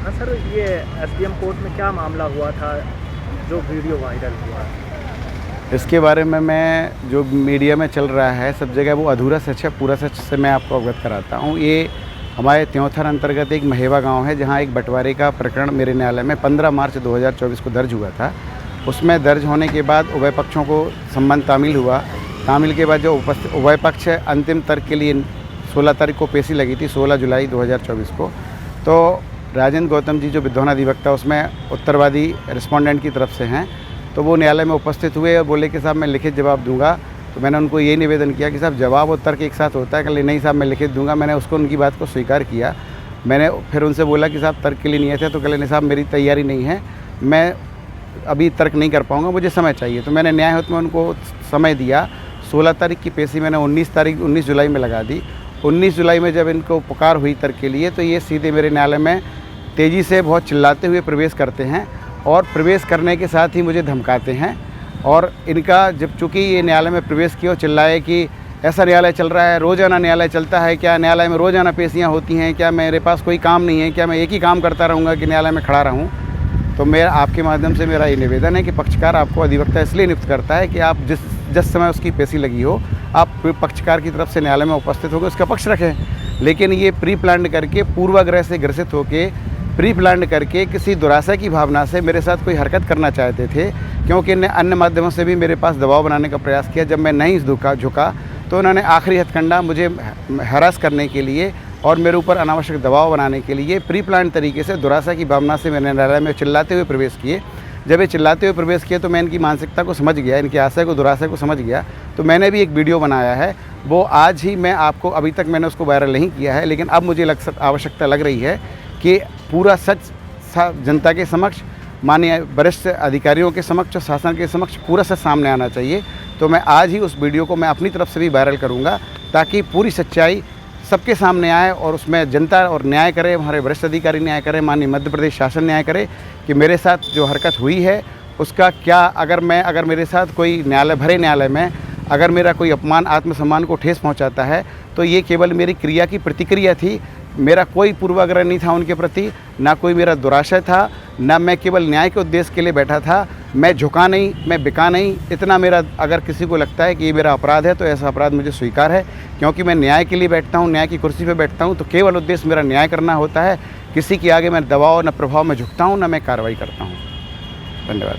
हाँ सर, ये SDM court में क्या मामला हुआ था जो वीडियो वायरल हुआ? इसके बारे में मैं जो मीडिया में चल रहा है सब जगह वो अधूरा सच है, पूरा सच से मैं आपको अवगत कराता हूँ। ये हमारे त्योंथर अंतर्गत एक महेवा गांव है जहाँ एक बंटवारे का प्रकरण मेरे न्यायालय में 15 मार्च 2024 को दर्ज हुआ था। उसमें दर्ज होने के बाद उभय पक्षों को संबंध तामील हुआ। तामील के बाद जो उभय पक्ष अंतिम तर्क के लिए 16 तारीख को पेशी लगी थी, 16 जुलाई 2024 को। तो राजेंद्र गौतम जी जो विद्वान अधिवक्ता उसमें उत्तरवादी रिस्पोंडेंट की तरफ से हैं, तो वो न्यायालय में उपस्थित हुए और बोले कि साहब मैं लिखित जवाब दूंगा। तो मैंने उनको यही निवेदन किया कि साहब जवाब और तर्क एक साथ होता है, कल नहीं साहब मैं लिखित दूंगा। मैंने उसको उनकी बात को स्वीकार किया। मैंने फिर उनसे बोला कि साहब तर्क के लिए नहीं थे, तो कल नहीं साहब मेरी तैयारी नहीं है, मैं अभी तर्क नहीं कर पाऊँगा, मुझे समय चाहिए। तो मैंने न्याय हित में उनको समय दिया। 16 तारीख की पेशी मैंने 19 जुलाई में लगा दी। 19 जुलाई में जब इनको पुकार हुई तर्क के लिए, तो ये सीधे मेरे न्यायालय में तेज़ी से बहुत चिल्लाते हुए प्रवेश करते हैं और प्रवेश करने के साथ ही मुझे धमकाते हैं। और इनका जब चूँकि ये न्यायालय में प्रवेश किया और चिल्लाए कि ऐसा न्यायालय चल रहा है, रोज़ाना न्यायालय चलता है क्या, न्यायालय में रोज़ाना पेशियाँ होती हैं क्या, मेरे पास कोई काम नहीं है क्या, मैं एक ही काम करता रहूँगा कि न्यायालय में खड़ा रहूँ। तो मेरा आपके माध्यम से मेरा ये निवेदन है कि पक्षकार आपको अधिवक्ता इसलिए नियुक्त करता है कि आप जिस समय उसकी पेशी लगी हो, आप पक्षकार की तरफ से न्यायालय में उपस्थित होकर उसका पक्ष रखें। लेकिन ये प्री प्लान्ड करके, पूर्वाग्रह से ग्रसित होकर, प्री प्लान्ड करके किसी दुराशा की भावना से मेरे साथ कोई हरकत करना चाहते थे, क्योंकि इन्हें अन्य माध्यमों से भी मेरे पास दबाव बनाने का प्रयास किया। जब मैं नहीं झुका तो उन्होंने आखिरी हथकंडा मुझे हरास करने के लिए और मेरे ऊपर अनावश्यक दबाव बनाने के लिए प्री प्लान तरीके से दुराशा की भावना से मैंने न्यायालय में चिल्लाते हुए प्रवेश किए। जब ये चिल्लाते हुए प्रवेश किए तो मैं इनकी मानसिकता को समझ गया, इनके आशय को, दुराशा को समझ गया। तो मैंने भी एक वीडियो बनाया है, वो आज ही मैं आपको, अभी तक मैंने उसको वायरल नहीं किया है, लेकिन अब मुझे आवश्यकता लग रही है कि पूरा सच जनता के समक्ष, माननीय वरिष्ठ अधिकारियों के समक्ष और शासन के समक्ष पूरा सच सामने आना चाहिए। तो मैं आज ही उस वीडियो को मैं अपनी तरफ से भी वायरल करूँगा, ताकि पूरी सच्चाई सबके सामने आए और उसमें जनता और न्याय करे, हमारे वरिष्ठ अधिकारी न्याय करें, माननीय मध्य प्रदेश शासन न्याय करे कि मेरे साथ जो हरकत हुई है उसका क्या, अगर मेरे साथ कोई न्यायालय में अगर मेरा कोई अपमान आत्मसम्मान को ठेस पहुंचाता है, तो ये केवल मेरी क्रिया की प्रतिक्रिया थी। मेरा कोई पूर्वाग्रह नहीं था उनके प्रति, ना कोई मेरा दुराशय था, ना मैं केवल न्याय के उद्देश्य के लिए बैठा था। मैं झुका नहीं, मैं बिका नहीं। इतना मेरा, अगर किसी को लगता है कि ये मेरा अपराध है तो ऐसा अपराध मुझे स्वीकार है, क्योंकि मैं न्याय के लिए बैठता हूँ, न्याय की कुर्सी पर बैठता हूँ, तो केवल उद्देश्य मेरा न्याय करना होता है। किसी के आगे मैं दबाव न प्रभाव में झुकता हूँ, न मैं कार्रवाई करता हूँ। धन्यवाद।